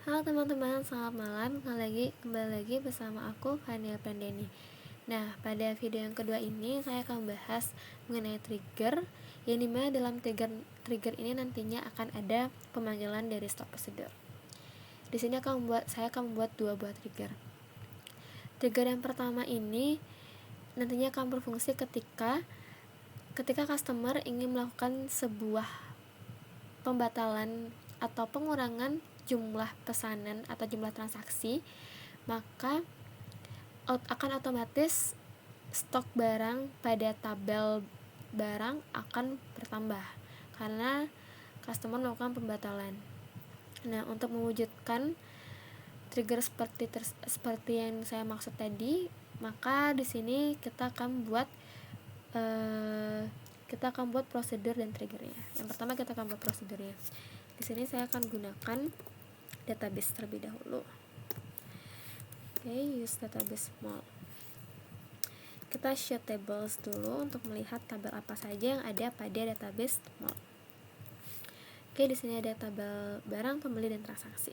Halo teman-teman, selamat malam. Kembali lagi bersama aku, Fania Prandeni. Nah, pada video yang kedua ini saya akan membahas mengenai trigger, yang dimana dalam trigger ini nantinya akan ada pemanggilan dari stop prosedur. Di sini saya akan membuat dua buah trigger. Trigger yang pertama ini nantinya akan berfungsi ketika customer ingin melakukan sebuah pembatalan atau pengurangan jumlah pesanan atau jumlah transaksi, maka akan otomatis stok barang pada tabel barang akan bertambah karena customer melakukan pembatalan. Nah, untuk mewujudkan trigger seperti yang saya maksud tadi, maka di sini kita akan buat prosedur dan triggernya. Yang pertama kita akan buat prosedurnya. Di sini saya akan gunakan database terlebih dahulu. Use database small. Kita show tables dulu untuk melihat tabel apa saja yang ada pada database small. Di sini ada tabel barang, pembeli, dan transaksi.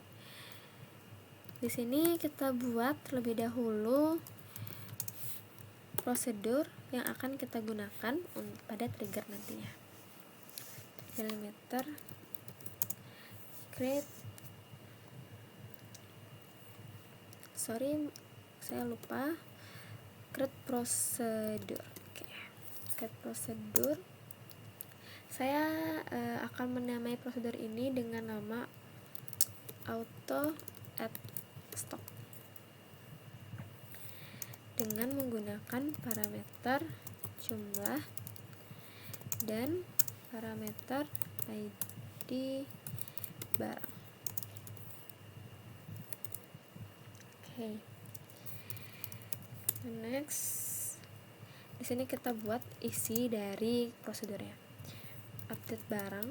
Di sini kita buat terlebih dahulu prosedur yang akan kita gunakan pada trigger nantinya. Delimiter create prosedur. Create prosedur. Saya akan menamai prosedur ini dengan nama auto add stock dengan menggunakan parameter jumlah dan parameter ID barang. Next, di sini kita buat isi dari prosedurnya. Update barang.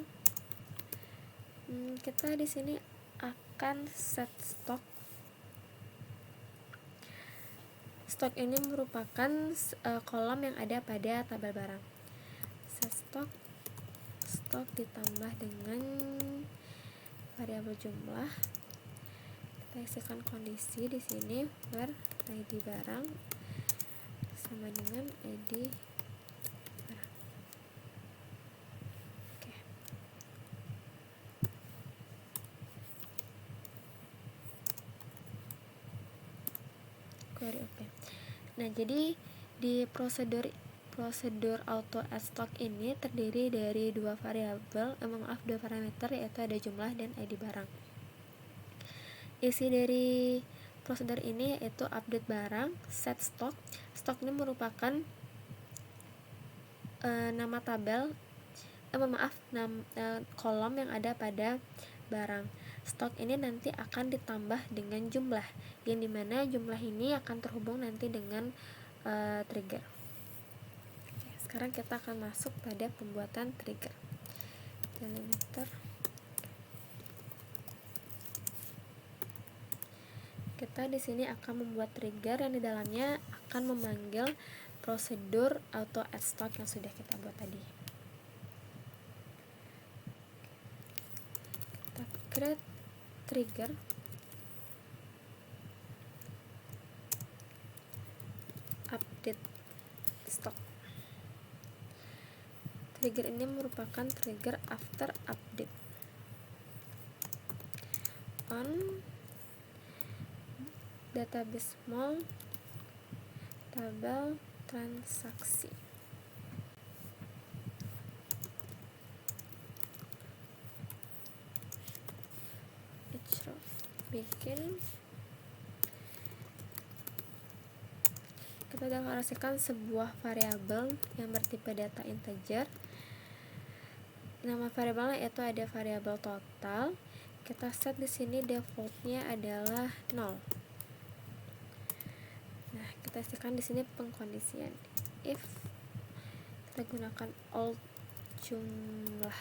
Kita di sini akan set stok. Stok ini merupakan kolom yang ada pada tabel barang. Set stok ditambah dengan variabel jumlah. Kita isikan kondisi di sini where ID barang sama dengan ID barang. Query oke. Nah, jadi di prosedur auto add stock ini terdiri dari dua parameter, yaitu ada jumlah dan ID barang. Isi dari prosedur ini yaitu update barang, set stock. Stock ini merupakan nama tabel kolom yang ada pada barang. Stok ini nanti akan ditambah dengan jumlah, yang dimana jumlah ini akan terhubung nanti dengan trigger. Sekarang kita akan masuk pada pembuatan trigger. Delimiter. Kita di sini akan membuat trigger yang di dalamnya akan memanggil prosedur auto add stock yang sudah kita buat tadi. Kita create trigger. Update stock. Trigger ini merupakan trigger after update. On database small tabel transaksi. Bikin. Kita deklarasikan sebuah variabel yang bertipe data integer. Nama variabelnya yaitu ada variabel total. Kita set di sini defaultnya adalah 0. Nah, kita isikan di sini pengkondisian. If kita gunakan all jumlah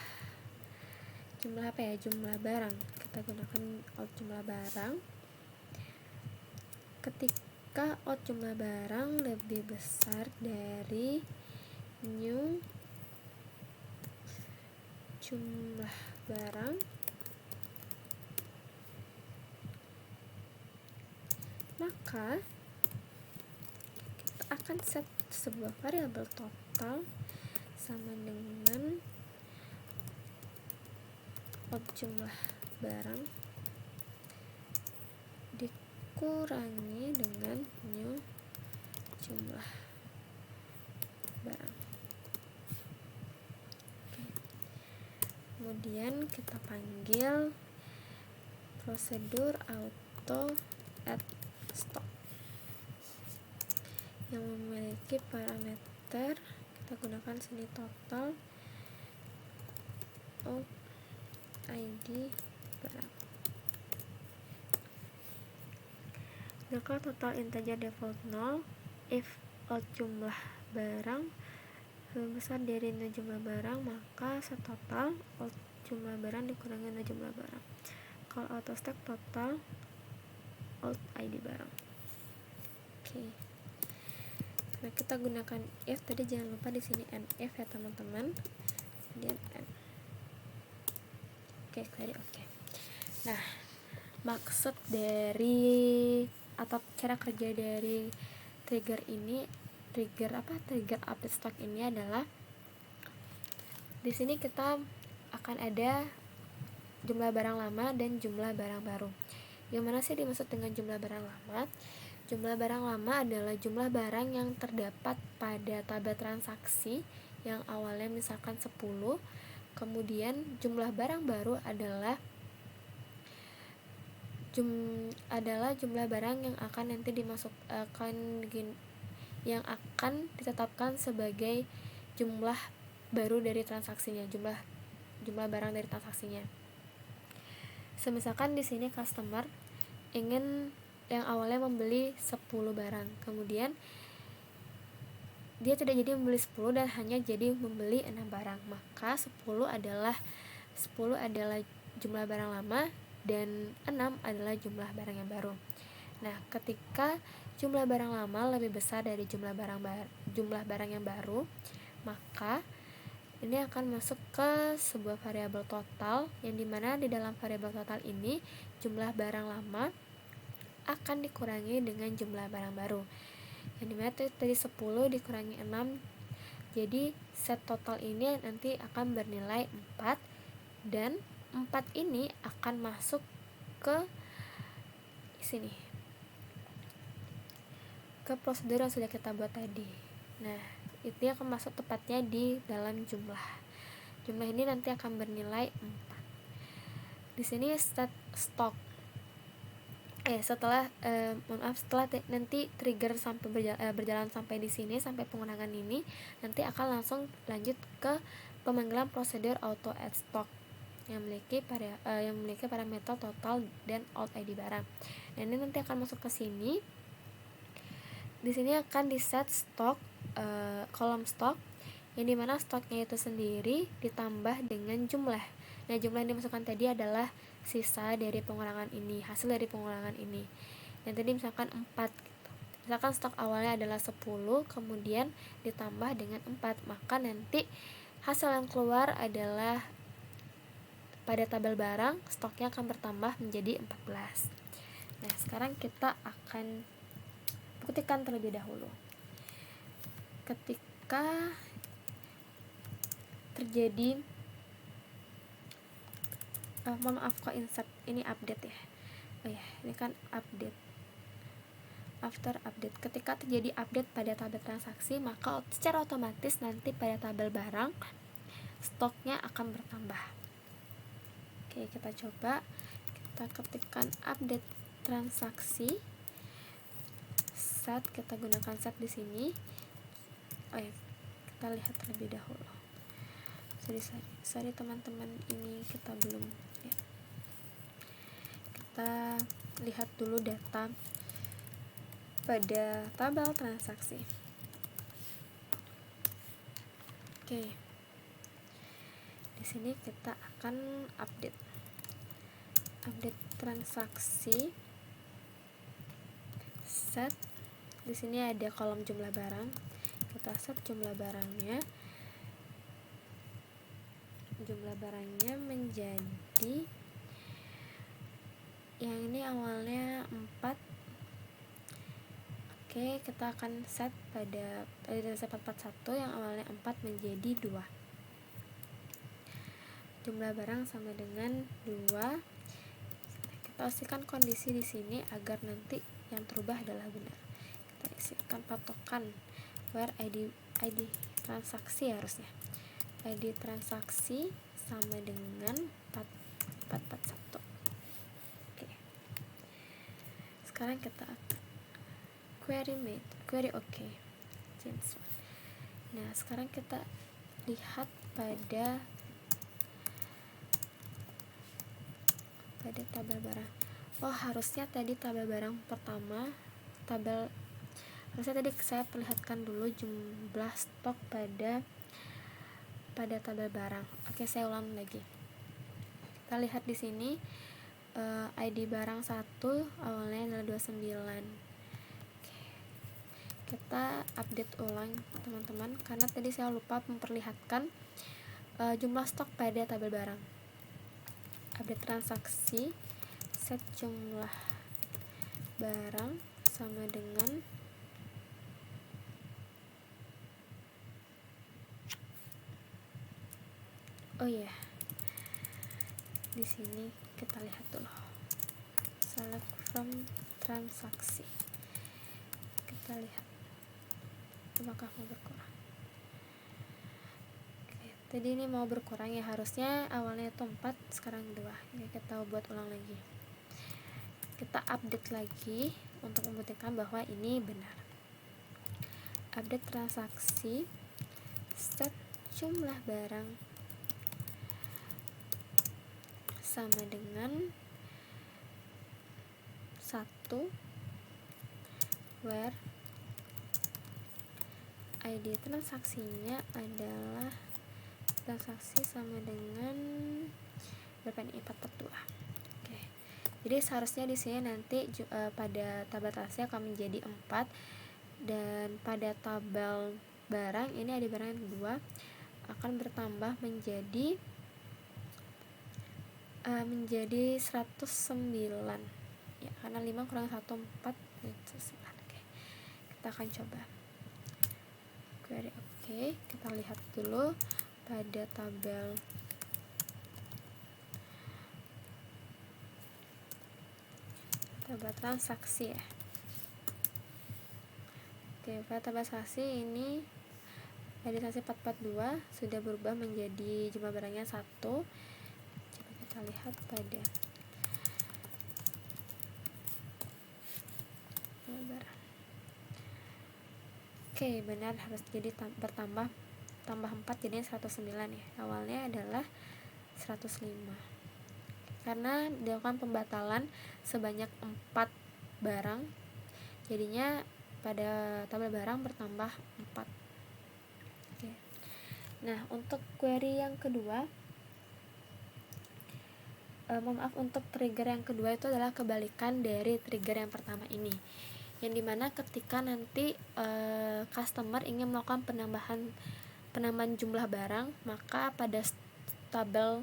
barang. Kita gunakan all jumlah barang. Ketika all jumlah barang lebih besar dari new jumlah barang, maka kita akan set sebuah variabel total sama dengan jumlah barang dikurangi dengan new jumlah barang. Oke. Kemudian kita panggil prosedur auto add stock yang memiliki parameter, kita gunakan sini total out ID barang. Maka total integer default 0 if out jumlah barang lebih besar dari new jumlah barang, maka setotal out jumlah barang dikurangi new jumlah barang. Kalau auto stack total out ID barang. Oke. Nah, kita gunakan if, tadi jangan lupa di sini if ya teman-teman. Kemudian n. Oke, tadi oke. Nah, maksud dari atau cara kerja dari trigger update stock ini adalah di sini kita akan ada jumlah barang lama dan jumlah barang baru. Yang mana sih dimaksud dengan jumlah barang lama? Jumlah barang lama adalah jumlah barang yang terdapat pada tabel transaksi yang awalnya misalkan 10. Kemudian jumlah barang baru adalah jumlah barang yang akan nanti yang akan ditetapkan sebagai jumlah baru dari transaksinya, jumlah barang dari transaksinya. Semisalkan di sini customer ingin yang awalnya membeli 10 barang, kemudian dia tidak jadi membeli 10 dan hanya jadi membeli 6 barang, maka 10 adalah jumlah barang lama dan 6 adalah jumlah barang yang baru. Nah, ketika jumlah barang lama lebih besar dari jumlah barang yang baru, maka ini akan masuk ke sebuah variabel total, yang dimana di dalam variabel total ini jumlah barang lama akan dikurangi dengan jumlah barang baru, yang dimana tadi 10 dikurangi 6, jadi set total ini nanti akan bernilai 4, dan 4 ini akan masuk ke sini, ke prosedur yang sudah kita buat tadi. Nah, itu akan masuk tepatnya di dalam jumlah ini nanti akan bernilai 4. Di sini setelah nanti trigger sampai berjalan sampai di sini, sampai pengurangan ini, nanti akan langsung lanjut ke pemanggilan prosedur auto add stock yang memiliki parameter total dan out ID barang. Nah, ini nanti akan masuk ke sini. Di sini akan di set stok, kolom stok, yang dimana stoknya itu sendiri ditambah dengan jumlah. Nah, jumlah yang dimasukkan tadi adalah sisa dari pengurangan ini, hasil dari pengurangan ini. Dan tadi misalkan 4 gitu. Misalkan stok awalnya adalah 10, kemudian ditambah dengan 4, maka nanti hasil yang keluar adalah pada tabel barang stoknya akan bertambah menjadi 14. Nah, sekarang kita akan buktikan terlebih dahulu. Ketika terjadi insert ini update ya. Ini kan update. After update, ketika terjadi update pada tabel transaksi, maka secara otomatis nanti pada tabel barang stoknya akan bertambah. Oke, kita coba. Kita ketikkan update transaksi. Set, kita gunakan set di sini. Kita lihat terlebih dahulu. Sorry teman-teman, ini kita belum ya. Kita lihat dulu data pada tabel transaksi. Oke. Di sini kita akan update transaksi. Set. Di sini ada kolom jumlah barang. Kita set jumlah barangnya. Jumlah barangnya menjadi yang ini awalnya 4, Oke, kita akan set pada data 441 yang awalnya 4 menjadi 2. Jumlah barang sama dengan 2. Kita pastikan kondisi di sini agar nanti yang terubah adalah benar. Kita isikan patokan where ID transaksi harusnya. ID transaksi sama dengan 441. Oke. Sekarang kita query oke. Change one. Nah, sekarang kita lihat pada tabel barang. Oh, harusnya tadi tabel barang pertama, harusnya tadi saya perlihatkan dulu jumlah stok pada tabel barang. Oke, saya ulang lagi. Kita lihat di sini ID barang 1 awalnya adalah 29. Oke. Kita update ulang teman-teman, karena tadi saya lupa memperlihatkan jumlah stok pada tabel barang. Update transaksi, set jumlah barang sama dengan di sini kita lihat dulu. Select from transaksi. Kita lihat apakah mau berkurang. Tadi ini mau berkurang ya, harusnya awalnya itu 4, sekarang 2. Ya, kita buat ulang lagi. Kita update lagi untuk membuktikan bahwa ini benar. Update transaksi, set jumlah barang sama dengan 1, where ID transaksinya adalah transaksi sama dengan berapa nih? 442. Oke. Jadi seharusnya di sini nanti pada tabel transaksi akan menjadi 4, dan pada tabel barang ini ada barang yang 2 akan bertambah menjadi 109 ya, karena 5 kurang 1 4 itu 9. Oke. Kita akan coba query oke. Kita lihat dulu pada tabel transaksi ya. Oke, pada tabel transaksi ini pada transaksi 442 sudah berubah menjadi jumlah barangnya 1. Coba kita lihat pada barang. Oke, benar, harus jadi tambah 4 jadinya 109 ya. Awalnya adalah 105. Karena dilakukan pembatalan sebanyak 4 barang, jadinya pada tabel barang bertambah 4. Oke. Nah, untuk query yang kedua, untuk trigger yang kedua itu adalah kebalikan dari trigger yang pertama ini, yang dimana ketika nanti customer ingin melakukan penambahan jumlah barang, maka pada tabel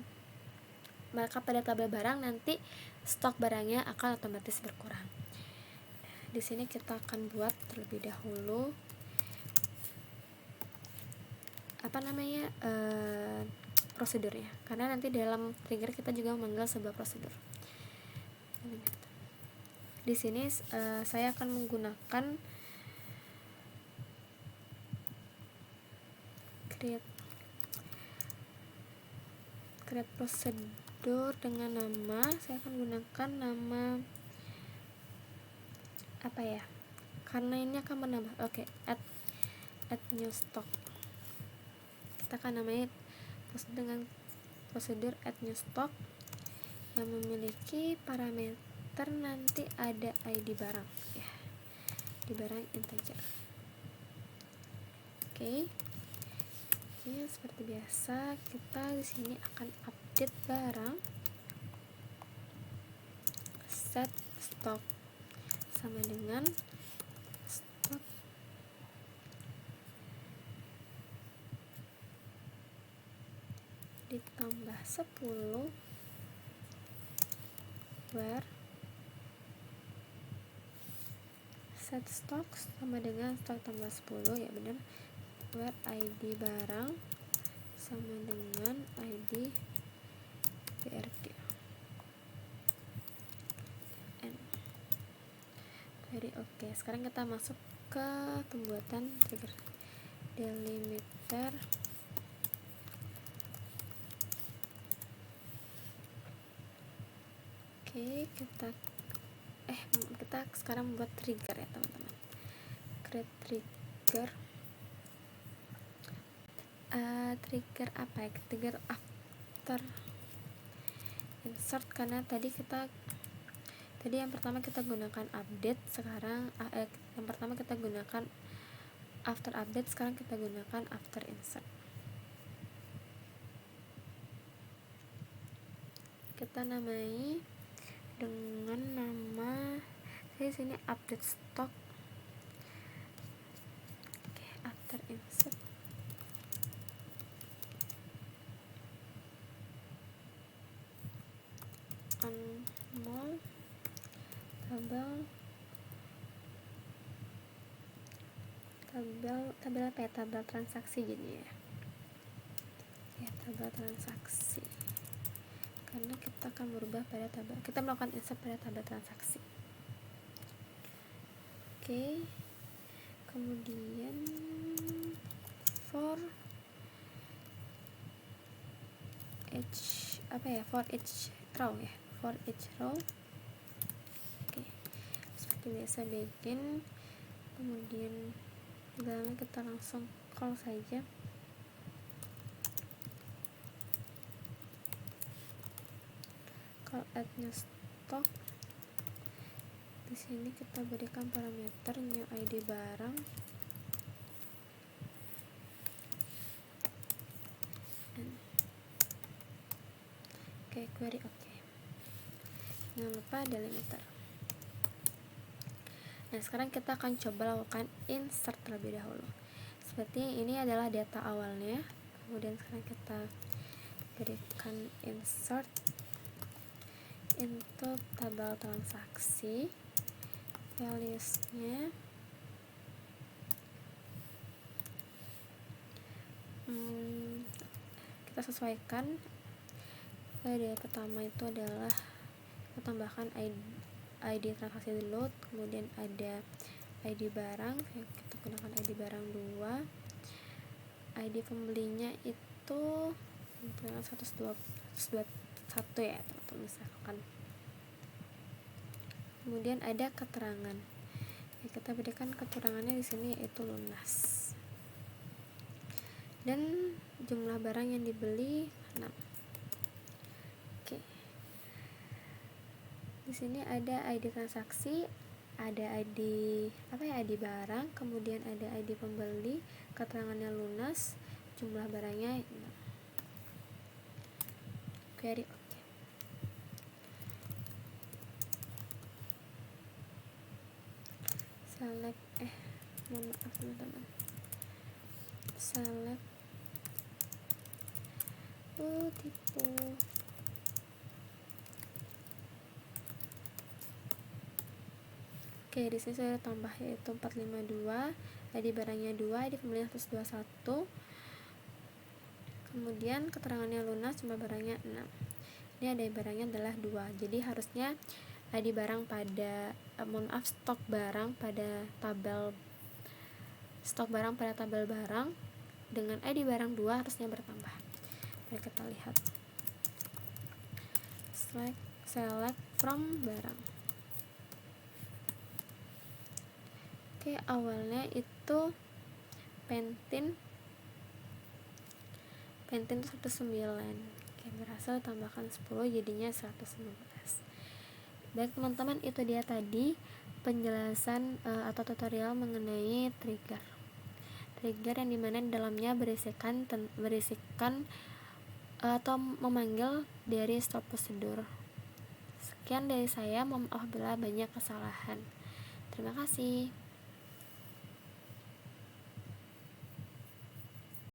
barang nanti stok barangnya akan otomatis berkurang. Di sini kita akan buat terlebih dahulu prosedurnya, karena nanti dalam trigger kita juga memanggil sebuah prosedur. Di sini saya akan menggunakan create prosedur dengan nama, saya akan gunakan nama apa ya, karena ini akan menambah. Add new stock. Kita akan namanya dengan prosedur add new stock yang memiliki parameter nanti ada ID barang ya, di barang integer. Oke, seperti biasa kita di sini akan update barang, set stock sama dengan stok ditambah 10, where set stock sama dengan stok tambah 10, ya benar. Where ID barang sama dengan ID BRG. Very oke. Sekarang kita masuk ke pembuatan trigger. Delimiter kita sekarang membuat trigger ya teman-teman. Create trigger. Trigger apa ya? Trigger after insert, karena tadi yang pertama kita gunakan update, sekarang yang pertama kita gunakan after update, sekarang kita gunakan after insert. Kita namai dengan nama di sini update stock. After insert mall tabel apa ya, tabel transaksi jadi ya tabel transaksi, karena kita akan merubah pada tabel, kita melakukan insert pada tabel transaksi. Kemudian for each row seperti biasa begin, kemudian dalamnya kita langsung call saja. Call add new stock. Di sini kita berikan parameter new ID barang. Query oke. Jangan lupa delimiter. Nah, sekarang kita akan coba lakukan insert terlebih dahulu. Seperti ini adalah data awalnya. Kemudian sekarang kita berikan insert into tabel transaksi. Values-nya kita sesuaikan. Pada pertama itu adalah kita tambahkan ID transaksi dulu, kemudian ada ID barang, kita gunakan ID barang 2, ID pembelinya itu 121 ya teman-teman, misalkan. Kemudian ada keterangan, kita berikan keterangannya di sini yaitu lunas, dan jumlah barang yang dibeli 6. Di sini ada ID transaksi, ada ID barang, kemudian ada ID pembeli, keterangannya lunas, jumlah barangnya 6. Query oke. Select mohon maaf teman-teman. Select tipe. Di sini saya tambah yaitu 452, ID barangnya 2, ID pembelinya 121, kemudian keterangannya lunas, jumlah barangnya 6. Ini ID barangnya adalah 2, jadi harusnya ID barang pada stok barang pada tabel barang dengan ID barang 2 harusnya bertambah. Mari kita lihat. Select from barang. Awalnya itu Pantene 109. Berhasil tambahkan 10 jadinya 115. Baik teman-teman, itu dia tadi penjelasan atau tutorial mengenai trigger yang dimana di dalamnya berisikan atau memanggil dari stop prosedur. Sekian dari saya, mohon maaf bila banyak kesalahan. Terima kasih.